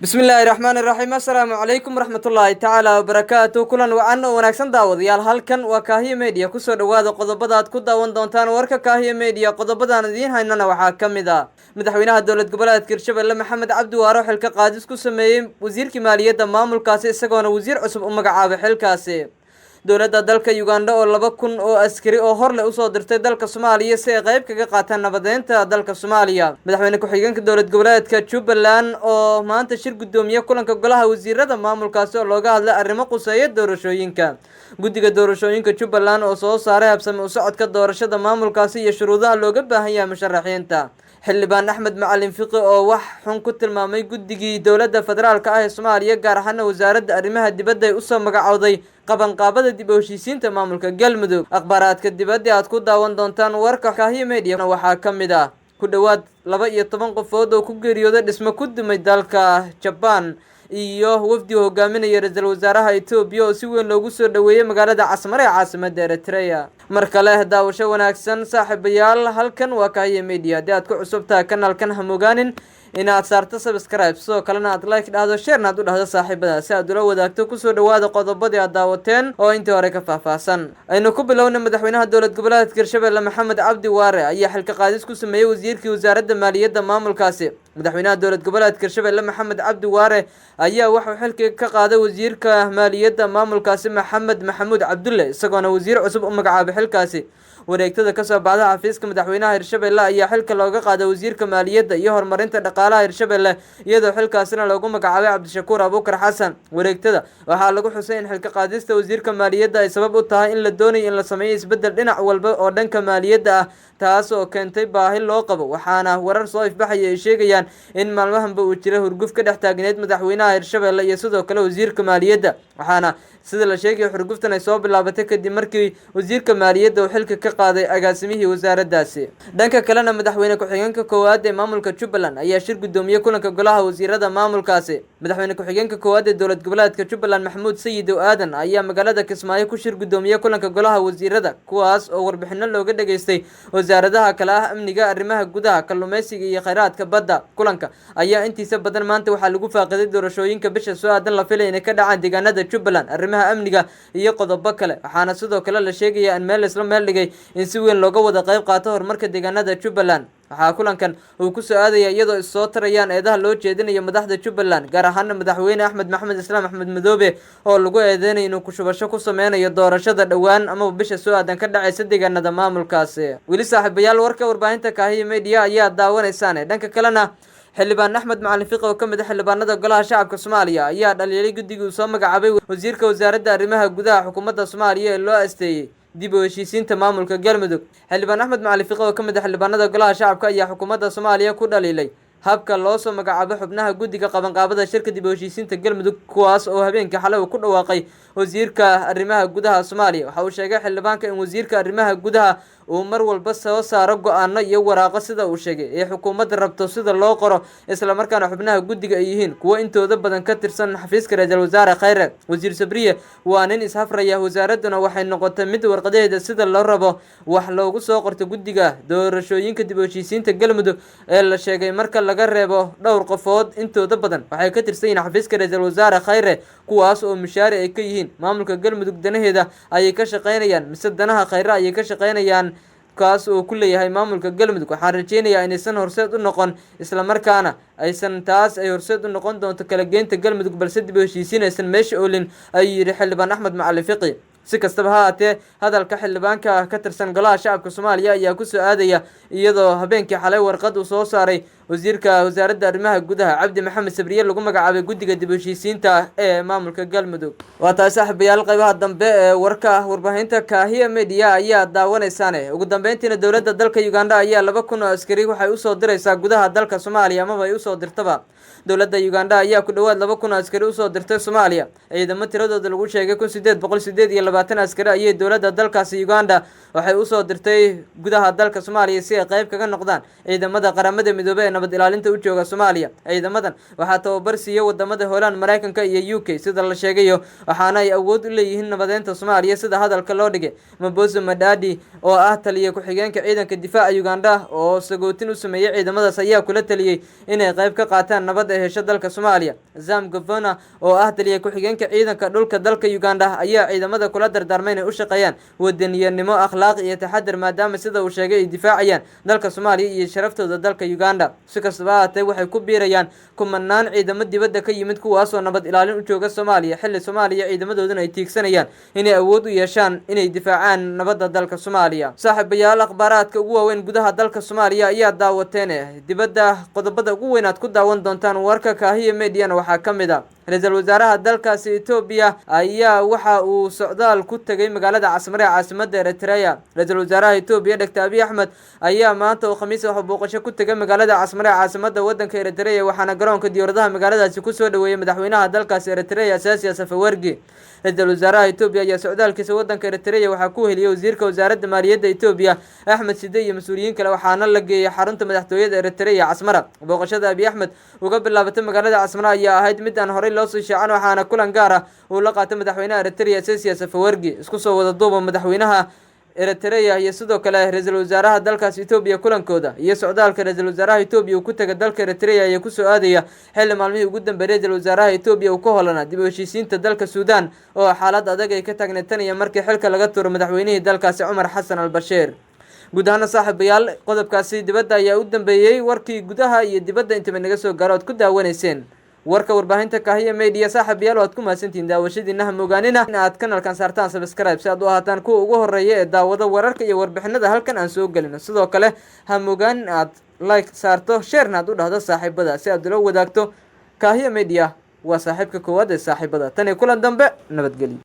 بسم الله الرحمن الرحيم السلام عليكم ورحمة الله تعالى وبركاته كلنا وعنا ونكسن داود يال هالكن وكاهي ميديا كسر وهذا قضبضات كدا وندونتان ورك كاهي ميديا قضبضان ذين هاينا وحاكم ذا مدحوينها دولة قبلات كرشبة محمد عبد واروح الكقادس كسمي وزير كمالية مامل كاسي سجون وزير عصب عاب حل كاسي dowladda dalka Uganda oo 2,000 oo askari oo hor leh u soo dirtay dalka Soomaaliya si ay qayb kaga qaataan nabadeynta dalka Soomaaliya madaxweyne ku-xigeenka dowlad goboleedka Jubaland oo maanta shir gudoomiye kulanka golaha wasiirada maamulkaasi oo looga hadlay arrimo quseeya doorashooyinka guddiga doorashooyinka Jubaland oo soo saaray habsami u socodka doorashada maamulkaasi iyo shuruudaha looga baahan yahay musharaxiinta xildhibaan Axmed Macalin Fiqi oo wax xun ku tilmaamay guddigii dowladda federaalka ah ee Soomaaliya gaar ahaan wasaaradda arrimaha dibadda ay u soo magacawday qabanqaabada dib u heshiisiinta maamulka Galmudug akhbaaraadka dibadda aad ku daawan doontaan warka Kaahiye Media waxaa kamid ah ku dhawaad 12 qofood oo ku geeriyooday dhismo ku dumay dalka Japan iyo wafdi hogaaminaya ra'iisul wasaaraha Itoobiya oo si weyn loogu soo dhaweeyay magaalada Casmare ee caasimadda Eritrea markale daawasho wanaagsan saaxiibayaal halkan waa Kaahiye Media aad ku cusubtaa kanaalkan hamogaanin inaad saarto subscribe soo kalena aad like dhahdo share naad u dhahdo saaxiibada si aad ula wadaagto ku soo dhawaada qodobadii aad daawateen oo intii hore ka faahfaahsan aynu ku bilowna madaxweynaha dowlad goboleedka Hirshabelle Maxamed Cabdi Waare ayaa xilka qaadis ku sameeyay wasiirkii wasaaradda maaliyadda maamulkaasi madaxweynaha dowlad goboleedka Hirshabelle Maxamed Cabdi Waare ayaa waxa xilka ka qaaday wasiirka maaliyadda maamulkaasi Maxamed Maxamuud Cabdulle isagoona wasiir cusub u magacaabay xilkaasi wareegtada ka soo baxday xafiiska madaxweynaha Hirshabelle ayaa xilka looga qaaday wasiirka maaliyadda iyo horumarinta dhaqaalaha Hirshabelle iyadoo xilkaasina loogu magacaabay Cabdishakuur Abuukar Xasan wareegtada waxaa lagu xusay in xilka qaadista wasiirka maaliyadda ay sabab u tahay in la doonayo in la sameeyo isbedel dhinac walba oo dhanka maaliyadda ah taas oo keentay baahi loo qabo waxaana warar soo ifbaxaya ay sheegayaan in maalmahanba uu jiray hurguf ka dhex taagneed madaxweynaha Hirshabelle iyo sidoo kale wasiirka maaliyadda waxaana sida la sheegay hurguftan ay soo bilaabatay kadib markii wasiirka maaliyadda uu xilka ka qaaday agaasimihii wasaaraddaasi dhanka kalena madaxweyne ku-xigeenka koowaad ee maamulka Jubaland ayaa shir gudoomiye kulanka golaha wasiirada maamulkaasi madaxweyne ku-xigeenka koowaad ee dowlad goboleedka Jubaland Maxamuud Sayid Aadan ayaa magaalada Kismaayo ku shir gudoomiye kulanka golaha wasiirada kuwaas oo warbixino looga dhageystay wasaaradaha kala ah amniga arrimaha gudaha kalluumeysiga iyo kheyraadka badda kulanka ayaa intiisa badan maanta waxaa lagu faaqiday doorashooyinka bisha soo aadan la filay inay ka dhacaan deegaanada Jubaland arrimaha amniga iyo qodobo kale waxaana sidoo kale la sheegaya in meel isla meel dhigay in si weyn looga wada qayb qaato horumarka deegaanada Jubaland waxaa kulankan uu ku soo aadaya iyadoo soo tarayaan eedaha loo jeedinayo madaxda Jubaland gaar ahaan madaxweyne Axmed Maxamed Islaam Axmed Madoobe oo lagu eedeynay inuu ku shubasho ku sameynayo doorashada dhawaan ama bisha soo aadan ka dhacaysa deegaanada maamulkaasi wili saaxiibayaal warka warbaahinta Kaahiye Media ayaa daawanaysaan dhanka kalena xildhibaan Axmed Macalin Fiqi oo kamid ah xildhibaanada golaha shacabka Soomaaliya ayaa dhaliilay guddiga uu soo magacaabay wasiirka wasaaradda arrimaha gudaha xukuumadda Soomaaliya ee loo asteeyay dib u heshiisiinta maamulka Galmudug xildhibaan Axmed Macalin Fiqi oo kamid ah xildhibaanada golaha shacabka ayaa xukuumadda Soomaaliya ku dhaliilay habka loo soo magacaabo xubnaha guddiga qabanqaabada shirka dib u heshiisiinta Galmudug kuwaas oo habeenkii xalay ku dhawaaqay wasiirka arrimaha gudaha Soomaaliya waxa uu sheegay xildhibaanka in wasiirka arrimaha gudaha uu mar walba soo saaro go'aano iyo waraaqo sida uu sheegay ee xukuumadda rabto sida loo qoro isla markaana xubnaha guddiga ay yihiin kuwa intooda badan ka tirsan xafiiska ra'iisul wasaare Khayre wasiir Sabriye waa nin ishafraya wasaaraduna waxay noqotay mid warqadeeda sida loo rabo wax loogu soo qorto guddiga doorashooyinka dib u heshiisiinta Galmudug ee la sheegay marka laga reebo dhowr qofood intooda badan waxay ka tirsan yihiin xafiiska ra'iisul wasaare Khayre kuwaas oo mushaari ay ka yihiin maamulka Galmudug danaheeda ayay ka shaqeynayaan mise danaha Khayre ayay ka shaqeynayaan kaas oo ku leeyahay maamulka Galmudug waxaan rajeynayaa inaysan horseed u noqon isla markaana aysan taas ay horseed u noqon doonto kala geynta Galmudug balse dib u heshiisiinaysan meesha oolin ay yiri xildhibaan Axmed Macalin Fiqi si kastaba ha ahaatee hadalka xildhibaanka ka tirsan golaha shacabka Soomaaliya ayaa ku soo aadaya iyadoo habeenkii xalay warqad uu soo saaray wasiirka wasaaradda arrimaha gudaha Cabdi Maxamed Sabriye lagu magacaabay guddiga dib u heshiisiinta ee maamulka Galmudug waa taas saaxiibayaal qaybaha dambe ee warka warbaahinta Kaahiye Media ayaa daawanaysaan ugu dambeyntiina dowladda dalka Uganda ayaa 2,000 askari waxay u soo diraysaa gudaha dalka Soomaaliya ama ay u soo dirtaba dowladda Uganda ayaa ku dhawaad 2,000 askari u soo dirtay Soomaaliya ciidamada tiradooda lagu sheegay 1882 20 askari ayay dowladda dalkaasi Uganda waxay u soo dirtay gudaha dalka Soomaaliya si ay qayb kaga noqdaan ciidamada qaramada midoobay ee nabad ilaalinta u jooga Soomaaliya. Ciidamadan waxaa tababar siiyay wadamada Holland, Mareykanka iyo UK sida la sheegayo, waxaana ay awood u leeyihiin nabadeynta Soomaaliya sida hadalka loo dhigay. Maboso Madadi oo ah taliye ku-xigeenka ciidanka difaaca Uganda oo sagootin u sameeyay ciidamadaas ayaa kula taliyay inay qayb ka qaataan nabad ee hesha dalka Soomaaliya. Zam Governor oo ah taliye ku-xigeenka ciidanka dhulka dalka Uganda ayaa ciidamada kula dardaarmay inay u shaqeeyaan wadaniyanimo, akhlaaq iyo taxadar maadaama sida uu sheegay ay difaacayaan dalka Soomaaliya iyo sharaftooda dalka Uganda. Si kastaba ha ahaatee waxay ku biirayaan kumanaan ciidamo dibadda ka yimid kuwaas oo nabad ilaalin u jooga Soomaaliya xilli Soomaaliya ciidamadooduna ay tiigsanayaan inay awood u yeeshaan inay difaacaan nabadda dalka Soomaaliya. Saaxiibayaal, akhbaaraadka ugu waaweyn gudaha dalka Soomaaliya ayaa daawateen. Dibadda qodobada ugu weyn aad ku daawan doontaan warka Kaahiye Media waxaa kamid ah Ra'iisul Wasaaraha dalkaasi Itoobiya ayaa waxa uu socdaal ku tagay magaalada caasimadda Eritrea. Ra'iisul Wasaaraha Itoobiya Dr. Abiy Ahmed ayaa maanta oo Khamiis ah booqasho ku tagay magaalada caasimadda wadanka Eritrea, waxaana garoonka diyaaradaha magaaladaasi ku soo dhaweeyay madaxweynaha dalkaasi Eritrea Isaias Afwerki. Ra'iisul Wasaaraha Itoobiya ayaa socdaalkiisa wadanka Eritrea waxaa ku heliyay wasiirka wasaaradda maaliyadda Itoobiya Ahmed Shide iyo mas'uuliyiin kale, waxaana la geeyay xarunta madaxtooyada Eritrea Asmara. Booqashada Abiy Ahmed uga bilaabatay magaalada Asmara ayaa ahayd mid aan horey loo soo shaacan, waxaana kulan gaar ah uu la qaatay madaxweynaha Eritrea Isaias Afwerki. Isku soo wada duuba madaxweynaha Eritrea iyo sidoo kale ra'iisul wasaaraha dalkaas Itoobiya kulankooda iyo socdaalka ra'iisul wasaaraha Itoobiya uu ku tagay dalka Eritrea ayaa ku soo aadaya xilli maalmihii ugu dambeeyay ra'iisul wasaaraha Itoobiya uu ka holanaa dib u heshiisiinta dalka Suudaan oo xaalad adag ay ka taagneed tan iyo markii xilka laga tuuro madaxweynihii dalkaasi Umar Xassan al-Bashir. guud ahaan saaxiibayaal, qodobkaasi dibadda ayaa u dambeeyay warkii gudaha iyo dibadda inta naga soo gaaro aad ku daawanayseen warka warbaahinta Kaahiye Media. saaxiibayaal, waad ku mahadsantihiin daawashadiina, ha moogaanina in aad kanalkan saartaan subscribe si aad u ahaataan kuwa ugu horeeya ee daawada wararka iyo warbixinada halkan aan soo gelino. sidoo kale ha moogaan aad like saarto, share aad u dhahdo saaxiibada si aad ula wadaagto. Kaahiye Media waa saaxiibka koowaad ee saaxiibada. tan iyo kulan dambe, nabadgelyo.